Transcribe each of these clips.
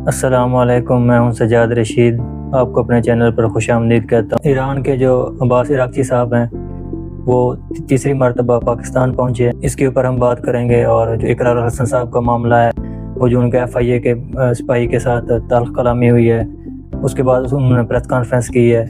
السلام علیکم، میں ہوں سجاد رشید، آپ کو اپنے چینل پر خوش آمدید کہتا ہوں۔ ایران کے جو عباس عراقچی صاحب ہیں وہ تیسری مرتبہ پاکستان پہنچے، اس کے اوپر ہم بات کریں گے۔ اور جو اقرار الحسن صاحب کا معاملہ ہے، وہ جو ان کے FIA کے سپاہی کے ساتھ تلخ کلامی ہوئی ہے، اس کے بعد انہوں نے پریس کانفرنس کی ہے،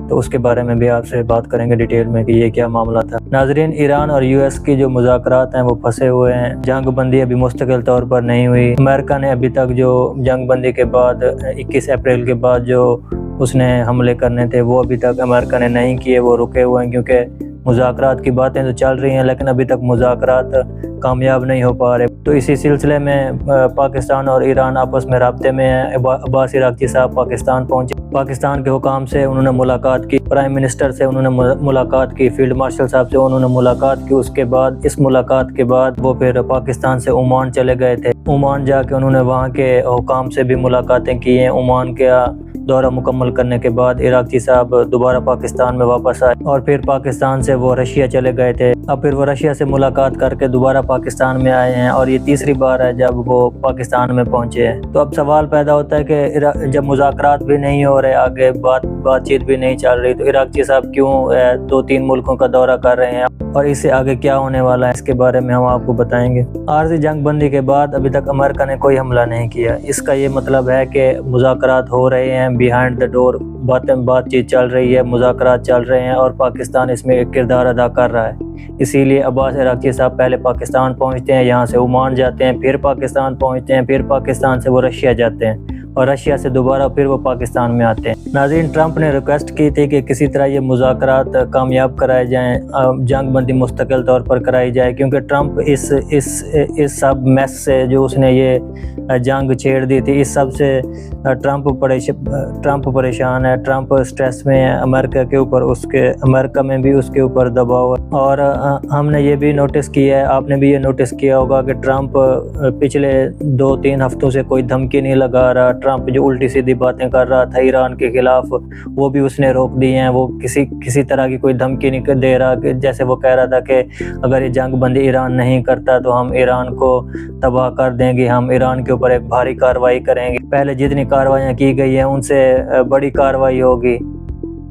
تو اس کے بارے میں بھی آپ سے بات کریں گے ڈیٹیل میں کہ یہ کیا معاملہ تھا۔ ناظرین، ایران اور US کی جو مذاکرات ہیں وہ پھنسے ہوئے ہیں۔ جنگ بندی ابھی مستقل طور پر نہیں ہوئی۔ امریکہ نے ابھی تک جو جنگ بندی کے بعد 21 اپریل کے بعد جو اس نے حملے کرنے تھے وہ ابھی تک امریکہ نے نہیں کیے، وہ رکے ہوئے ہیں، کیونکہ مذاکرات کی باتیں تو چل رہی ہیں لیکن ابھی تک مذاکرات کامیاب نہیں ہو پا رہے۔ تو اسی سلسلے میں پاکستان اور ایران آپس میں رابطے میں ہیں۔ عباس عراقچی صاحب پاکستان پہنچے، پاکستان کے حکام سے انہوں نے ملاقات کی، پرائم منسٹر سے انہوں نے ملاقات کی، فیلڈ مارشل صاحب سے انہوں نے ملاقات کی۔ اس کے بعد اس ملاقات کے بعد وہ پھر پاکستان سے عمان چلے گئے تھے۔ عمان جا کے انہوں نے وہاں کے حکام سے بھی ملاقاتیں کی ہیں۔ عمان کا دورہ مکمل کرنے کے بعد عراقچی صاحب دوبارہ پاکستان میں واپس آئے اور پھر پاکستان سے وہ رشیا چلے گئے تھے۔ اب پھر وہ رشیا سے ملاقات کر کے دوبارہ پاکستان میں آئے ہیں اور یہ تیسری بار ہے جب وہ پاکستان میں پہنچے ہیں۔ تو اب سوال پیدا ہوتا ہے کہ جب مذاکرات بھی نہیں ہو رہے، آگے بات چیت بھی نہیں چل رہی، تو عراقچی صاحب کیوں 2-3 ملکوں کا دورہ کر رہے ہیں اور اس سے آگے کیا ہونے والا ہے، اس کے بارے میں ہم آپ کو بتائیں گے۔ عارضی جنگ بندی کے بعد ابھی تک امریکہ نے کوئی حملہ نہیں کیا۔ اس کا یہ مطلب ہے کہ مذاکرات ہو رہے ہیں، بیہائنڈ دا ڈور بات چیت چل رہی ہے، مذاکرات چل رہے ہیں اور پاکستان اس میں ایک کردار ادا کر رہا ہے۔ اسی لیے عباس عراقچی صاحب پہلے پاکستان پہنچتے ہیں، یہاں سے عمان جاتے ہیں، پھر پاکستان پہنچتے ہیں، پھر پاکستان سے وہ رشیا جاتے ہیں اور رشیا سے دوبارہ پھر وہ پاکستان میں آتے ہیں۔ ناظرین، ٹرمپ نے ریکویسٹ کی تھی کہ کسی طرح یہ مذاکرات کامیاب کرائے جائیں، جنگ بندی مستقل طور پر کرائی جائے، کیونکہ ٹرمپ اس سب میس سے جو اس نے یہ جنگ چھیڑ دی تھی، اس سب سے ٹرمپ پریشان ہے، ٹرمپ سٹریس میں ہے امریکہ کے اوپر، امریکہ میں بھی اس کے اوپر دباؤ ہے۔ اور ہم نے یہ بھی نوٹس کیا ہے، آپ نے بھی یہ نوٹس کیا ہوگا کہ ٹرمپ پچھلے 2-3 ہفتوں سے کوئی دھمکی نہیں لگا رہا۔ ٹرمپ جو الٹی سیدھی باتیں کر رہا تھا ایران کے خلاف، وہ بھی اس نے روک دی ہیں۔ وہ کسی طرح کی کوئی دھمکی نہیں دے رہا، کہ جیسے وہ کہہ رہا تھا کہ اگر یہ جنگ بندی ایران نہیں کرتا تو ہم ایران کو تباہ کر دیں گے، ہم ایران کے اوپر ایک بھاری کارروائی کریں گے، پہلے جتنی کارروائیاں کی گئی ہیں ان سے بڑی کارروائی ہوگی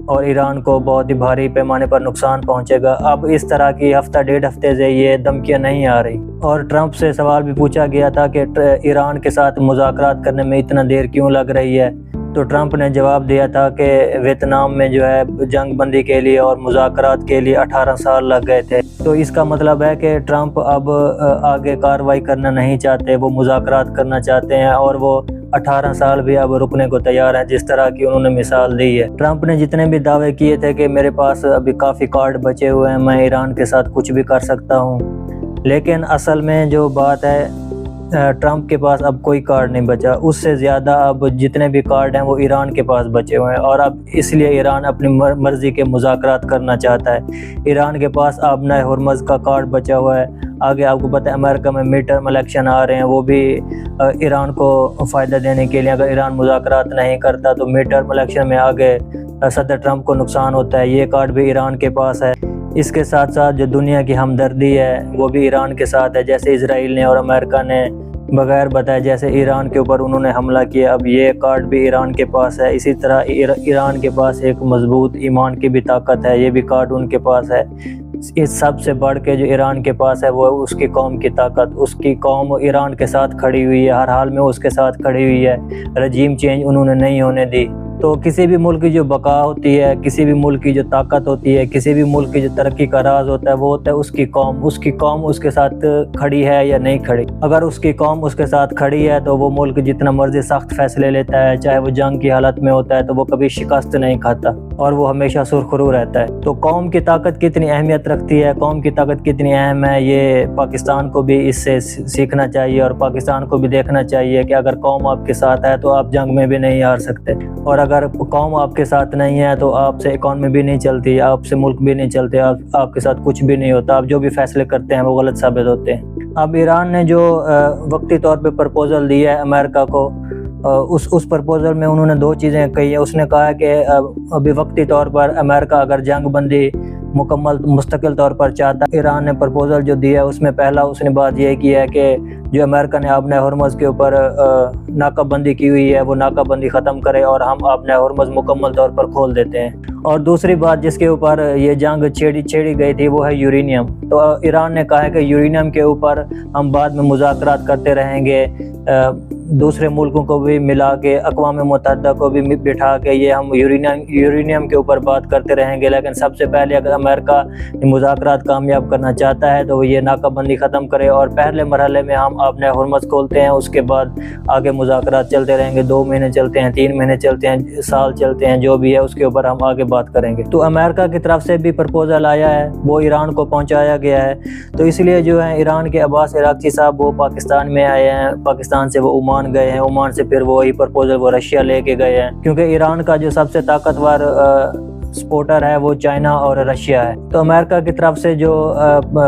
اور ایران کو بہت ہی بھاری پیمانے پر نقصان پہنچے گا۔ اب اس طرح کی ہفتہ 1.5 ہفتے سے یہ دھمکیاں نہیں آ رہی۔ اور ٹرمپ سے سوال بھی پوچھا گیا تھا کہ ایران کے ساتھ مذاکرات کرنے میں اتنا دیر کیوں لگ رہی ہے، تو ٹرمپ نے جواب دیا تھا کہ ویتنام میں جو ہے جنگ بندی کے لیے اور مذاکرات کے لیے 18 سال لگ گئے تھے۔ تو اس کا مطلب ہے کہ ٹرمپ اب آگے کارروائی کرنا نہیں چاہتے، وہ مذاکرات کرنا چاہتے ہیں اور وہ 18 سال بھی اب رکنے کو تیار ہیں، جس طرح کی انہوں نے مثال دی ہے۔ ٹرمپ نے جتنے بھی دعوے کیے تھے کہ میرے پاس ابھی کافی کارڈ بچے ہوئے ہیں، میں ایران کے ساتھ کچھ بھی کر سکتا ہوں، لیکن اصل میں جو بات ہے ٹرمپ کے پاس اب کوئی کارڈ نہیں بچا، اس سے زیادہ اب جتنے بھی کارڈ ہیں وہ ایران کے پاس بچے ہوئے ہیں اور اب اس لیے ایران اپنی مرضی کے مذاکرات کرنا چاہتا ہے۔ ایران کے پاس اب نئے ہرمز کا کارڈ بچا ہوا ہے۔ آگے آپ کو پتہ ہے امریکہ میں مڈ ٹرم الیکشن آ رہے ہیں، وہ بھی ایران کو فائدہ دینے کے لیے، اگر ایران مذاکرات نہیں کرتا تو مڈ ٹرم الیکشن میں آگے صدر ٹرمپ کو نقصان ہوتا ہے، یہ کارڈ بھی ایران کے پاس ہے۔ اس کے ساتھ ساتھ جو دنیا کی ہمدردی ہے وہ بھی ایران کے ساتھ ہے، جیسے اسرائیل نے اور امریکہ نے بغیر بتائے جیسے ایران کے اوپر انہوں نے حملہ کیا، اب یہ کارڈ بھی ایران کے پاس ہے۔ اسی طرح ایران کے پاس ایک مضبوط ایمان کی بھی طاقت ہے، یہ بھی کارڈ ان کے پاس ہے۔ اس سب سے بڑھ کے جو ایران کے پاس ہے وہ اس کی قوم کی طاقت، اس کی قوم ایران کے ساتھ کھڑی ہوئی ہے، ہر حال میں اس کے ساتھ کھڑی ہوئی ہے، رجیم چینج انہوں نے نہیں ہونے دی۔ تو کسی بھی ملک کی جو بقا ہوتی ہے، کسی بھی ملک کی جو طاقت ہوتی ہے، کسی بھی ملک کی جو ترقی کا راز ہوتا ہے، وہ ہوتا ہے اس کی قوم اس کے ساتھ کھڑی ہے یا نہیں کھڑی۔ اگر اس کی قوم اس کے ساتھ کھڑی ہے تو وہ ملک جتنا مرضی سخت فیصلے لیتا ہے، چاہے وہ جنگ کی حالت میں ہوتا ہے، تو وہ کبھی شکست نہیں کھاتا اور وہ ہمیشہ سرخرو رہتا ہے۔ تو قوم کی طاقت کتنی اہمیت رکھتی ہے، قوم کی طاقت کتنی اہم ہے، یہ پاکستان کو بھی اس سے سیکھنا چاہیے اور پاکستان کو بھی دیکھنا چاہیے کہ اگر قوم آپ کے ساتھ ہے تو آپ جنگ میں بھی نہیں ہار سکتے، اور اگر قوم آپ کے ساتھ نہیں ہے تو آپ سے اکانومی بھی نہیں چلتی، آپ سے ملک بھی نہیں چلتے، آپ کے ساتھ کچھ بھی نہیں ہوتا، آپ جو بھی فیصلے کرتے ہیں وہ غلط ثابت ہوتے ہیں۔ اب ایران نے جو وقتی طور پہ پرپوزل دیا ہے امریکہ کو، اس پرپوزل میں انہوں نے 2 چیزیں کہی ہیں۔ اس نے کہا کہ ابھی وقتی طور پر امریکہ اگر جنگ بندی مکمل مستقل طور پر چاہتا ہے۔ ایران نے پرپوزل جو دیا ہے اس میں پہلا اس نے بات یہ کی ہے کہ جو امریکہ نے آبِ ہرمز کے اوپر ناکہ بندی کی ہوئی ہے وہ ناکہ بندی ختم کرے اور ہم آبِ ہرمز مکمل طور پر کھول دیتے ہیں۔ اور دوسری بات جس کے اوپر یہ جنگ چھیڑی گئی تھی وہ ہے یورینیم۔ تو ایران نے کہا ہے کہ یورینیم کے اوپر ہم بعد میں مذاکرات کرتے رہیں گے، دوسرے ملکوں کو بھی ملا کے، اقوام متحدہ کو بھی بٹھا کے یہ ہم یورینیم کے اوپر بات کرتے رہیں گے، لیکن سب سے پہلے اگر امریکہ مذاکرات کامیاب کرنا چاہتا ہے تو وہ یہ ناکہ بندی ختم کرے اور پہلے مرحلے میں ہم آبِ ہرمز کھولتے ہیں، اس کے بعد آگے مذاکرات چلتے رہیں گے، 2 مہینے چلتے ہیں، 3 مہینے چلتے ہیں، سال چلتے ہیں، جو بھی ہے اس کے اوپر ہم آگے بات کریں گے۔ تو امریکہ کی طرف سے بھی پرپوزل آیا ہے، وہ ایران کو پہنچایا گیا ہے، تو اس لیے جو ہے ایران کے عباس عراقچی صاحب وہ پاکستان میں آئے ہیں، پاکستان سے وہ عمان گئے ہیں، عمان سے پھر وہی پرپوزل وہ رشیا لے کے گئے ہیں، کیونکہ ایران کا جو سب سے طاقتور سپورٹر ہے وہ چائنا اور رشیا ہے۔ تو امریکہ کی طرف سے جو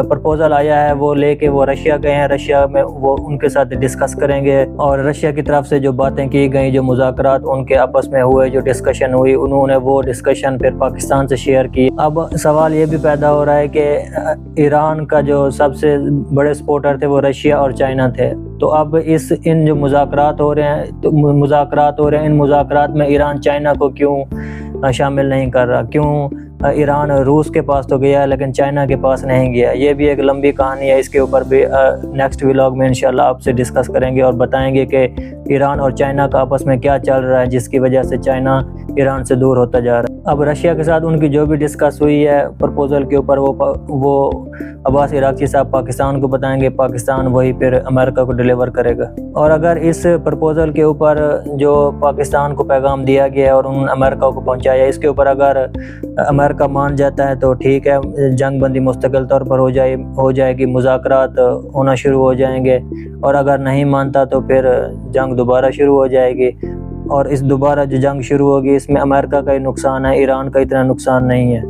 پرپوزل آیا ہے وہ لے کے وہ رشیا گئے ہیں، رشیا میں وہ ان کے ساتھ ڈسکس کریں گے، اور رشیا کی طرف سے جو باتیں کی گئیں، جو مذاکرات ان کے آپس میں ہوئے، جو ڈسکشن ہوئی، انہوں نے وہ ڈسکشن پھر پاکستان سے شیئر کی۔ اب سوال یہ بھی پیدا ہو رہا ہے کہ ایران کا جو سب سے بڑے سپورٹر تھے وہ رشیا اور چائنا تھے، تو اب ان جو مذاکرات ہو رہے ہیں ان مذاکرات میں ایران چائنا کو کیوں شامل نہیں کر رہا، کیوں ایران روس کے پاس تو گیا لیکن چائنا کے پاس نہیں گیا؟ یہ بھی ایک لمبی کہانی ہے، اس کے اوپر بھی نیکسٹ ولاگ میں انشاءاللہ آپ سے ڈسکس کریں گے اور بتائیں گے کہ ایران اور چائنا کا آپس میں کیا چل رہا ہے جس کی وجہ سے چائنا ایران سے دور ہوتا جا رہا ہے۔ اب رشیا کے ساتھ ان کی جو بھی ڈسکس ہوئی ہے پرپوزل کے اوپر وہ عباس عراقچی صاحب پاکستان کو بتائیں گے، پاکستان وہی پھر امریکہ کو ڈیلیور کرے گا۔ اور اگر اس پرپوزل کے اوپر جو پاکستان کو پیغام دیا گیا ہے اور انہوں نے امریکہ کو پہنچایا، اس کے اوپر اگر امریکہ مان جاتا ہے تو ٹھیک ہے، جنگ بندی مستقل طور پر ہو جائے گی، مذاکرات ہونا شروع ہو جائیں گے، اور اگر نہیں مانتا تو پھر جنگ دوبارہ شروع ہو جائے گی، اور اس دوبارہ جو جنگ شروع ہوگی اس میں امریکہ کا ہی نقصان ہے، ایران کا اتنا نقصان نہیں ہے۔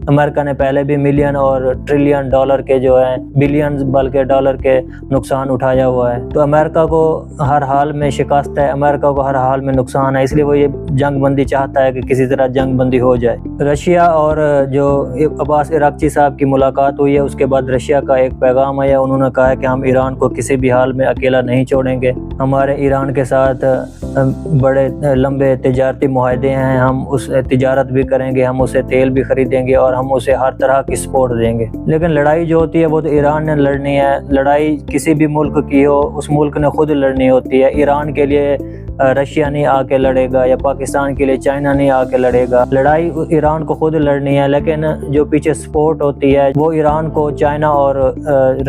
امریکہ نے پہلے بھی ملین اور ٹریلین ڈالر کے جو ہیں، بلین بلکہ ڈالر کے نقصان اٹھایا ہوا ہے، تو امریکہ کو ہر حال میں شکست ہے، امریکہ کو ہر حال میں نقصان ہے، اس لیے وہ یہ جنگ بندی چاہتا ہے کہ کسی طرح جنگ بندی ہو جائے۔ رشیا اور جو عباس عراقچی صاحب کی ملاقات ہوئی ہے اس کے بعد رشیا کا ایک پیغام آیا، انہوں نے کہا کہ ہم ایران کو کسی بھی حال میں اکیلا نہیں چھوڑیں گے، ہمارے ایران کے ساتھ بڑے لمبے تجارتی معاہدے ہیں، ہم اس تجارت بھی کریں گے، ہم اسے تیل بھی خریدیں گے اور ہم اسے ہر طرح کی سپورٹ دیں گے، لیکن لڑائی جو ہوتی ہے وہ تو ایران نے لڑنی ہے، لڑائی کسی بھی ملک کی ہو اس ملک نے خود لڑنی ہوتی ہے، ایران کے لیے رشیا نہیں آ کے لڑے گا یا پاکستان کے لیے چائنا نہیں آ کے لڑے گا، لڑائی ایران کو خود لڑنی ہے، لیکن جو پیچھے سپورٹ ہوتی ہے وہ ایران کو چائنا اور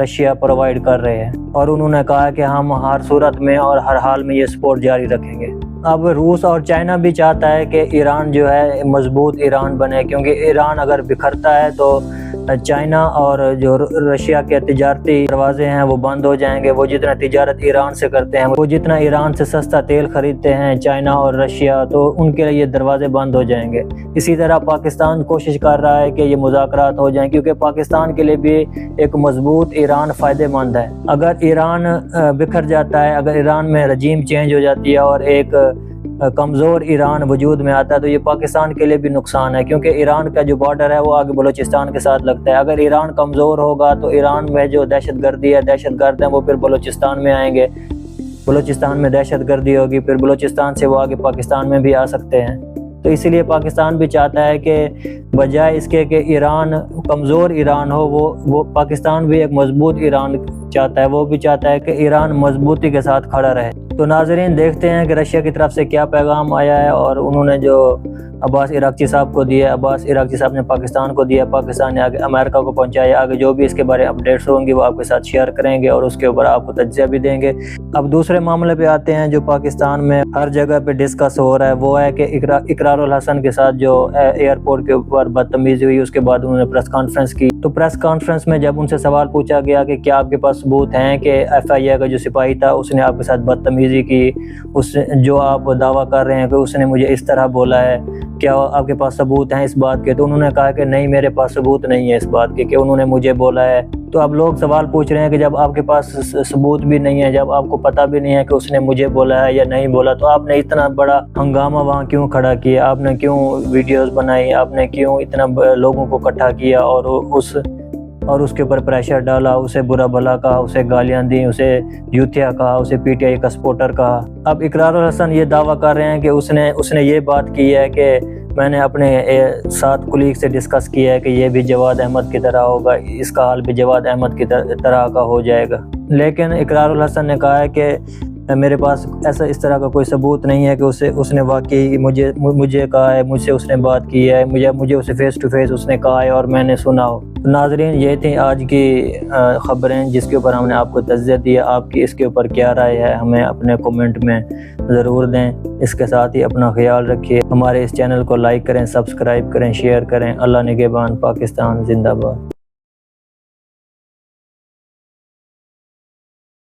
رشیا پرووائڈ کر رہے ہیں، اور انہوں نے کہا کہ ہم ہر صورت میں اور ہر حال میں یہ سپورٹ جاری رکھیں گے۔ اب روس اور چائنا بھی چاہتا ہے کہ ایران جو ہے مضبوط ایران بنے، کیونکہ ایران اگر بکھرتا ہے تو چائنا اور جو رشیا کے تجارتی دروازے ہیں وہ بند ہو جائیں گے، وہ جتنا تجارت ایران سے کرتے ہیں، وہ جتنا ایران سے سستا تیل خریدتے ہیں چائنا اور رشیا، تو ان کے لیے دروازے بند ہو جائیں گے۔ اسی طرح پاکستان کوشش کر رہا ہے کہ یہ مذاکرات ہو جائیں، کیونکہ پاکستان کے لیے بھی ایک مضبوط ایران فائدہ مند ہے۔ اگر ایران بکھر جاتا ہے، اگر ایران میں رجیم چینج ہو جاتی ہے اور ایک کمزور ایران وجود میں آتا ہے تو یہ پاکستان کے لیے بھی نقصان ہے، کیونکہ ایران کا جو بارڈر ہے وہ آگے بلوچستان کے ساتھ لگتا ہے، اگر ایران کمزور ہوگا تو ایران میں جو دہشت گردی ہے، دہشت گرد ہیں وہ پھر بلوچستان میں آئیں گے، بلوچستان میں دہشت گردی ہوگی، پھر بلوچستان سے وہ آگے پاکستان میں بھی آ سکتے ہیں، تو اسی لیے پاکستان بھی چاہتا ہے کہ بجائے اس کے کہ ایران کمزور ایران ہو، وہ پاکستان بھی ایک مضبوط ایران چاہتا ہے، وہ بھی چاہتا ہے کہ ایران مضبوطی کے ساتھ کھڑا رہے۔ تو ناظرین دیکھتے ہیں کہ رشیا کی طرف سے کیا پیغام آیا ہے، اور انہوں نے جو عباس عراقچی صاحب کو دیا، عباس عراقچی صاحب نے پاکستان کو دیا، پاکستان نے آگے امریکہ کو پہنچایا، آگے جو بھی اس کے بارے اپڈیٹس ہوں گی وہ آپ کے ساتھ شیئر کریں گے اور اس کے اوپر آپ کو تجزیہ بھی دیں گے۔ اب دوسرے معاملے پہ آتے ہیں جو پاکستان میں ہر جگہ پہ ڈسکس ہو رہا ہے، وہ ہے کہ اقرار الحسن کے ساتھ جو ایئرپورٹ کے اوپر بدتمیزی ہوئی، اس کے بعد انہوں نے پریس کانفرنس کی، تو پریس کانفرنس میں جب ان سے سوال پوچھا گیا کہ کیا آپ کے پاس ثبوت ہیں کہ ایف آئی اے کا جو سپاہی تھا اس نے آپ کے ساتھ بدتمیزی بدتمیزی کی، اس جو آپ دعویٰ کر رہے ہیں کہ اس نے مجھے اس طرح بولا ہے، کیا آپ کے پاس ثبوت ہیں اس بات کے؟ تو انہوں نے کہا کہ نہیں، میرے پاس ثبوت نہیں ہے اس بات کے کہ انہوں نے مجھے بولا ہے۔ تو اب لوگ سوال پوچھ رہے ہیں کہ جب آپ کے پاس ثبوت بھی نہیں ہے، جب آپ کو پتہ بھی نہیں ہے کہ اس نے مجھے بولا ہے یا نہیں بولا، تو آپ نے اتنا بڑا ہنگامہ وہاں کیوں کھڑا کیا؟ آپ نے کیوں ویڈیوز بنائی؟ آپ نے کیوں اتنا لوگوں کو اکٹھا کیا اور اس کے اوپر پریشر ڈالا، اسے برا بھلا کہا، اسے گالیاں دیں، اسے یوتھیا کہا، اسے پی ٹی آئی کا سپورٹر کہا؟ اب اقرار الحسن یہ دعویٰ کر رہے ہیں کہ اس نے یہ بات کی ہے کہ میں نے اپنے 7 کولیگ سے ڈسکس کیا ہے کہ یہ بھی جواد احمد کی طرح ہوگا، اس کا حال بھی جواد احمد کی طرح کا ہو جائے گا۔ لیکن اقرار الحسن نے کہا ہے کہ میرے پاس اس طرح کا کوئی ثبوت نہیں ہے کہ اس نے واقعی مجھے کہا ہے، مجھ سے اس نے بات کی ہے، مجھے اسے فیس ٹو فیس اس نے کہا ہے اور میں نے سنا ہو۔ ناظرین، یہ تھیں آج کی خبریں جس کے اوپر ہم نے آپ کو تجزیہ دیا۔ آپ کی اس کے اوپر کیا رائے ہے ہمیں اپنے کومنٹ میں ضرور دیں۔ اس کے ساتھ ہی اپنا خیال رکھیے، ہمارے اس چینل کو لائک کریں، سبسکرائب کریں، شیئر کریں۔ اللہ نگہبان، پاکستان زندہ باد۔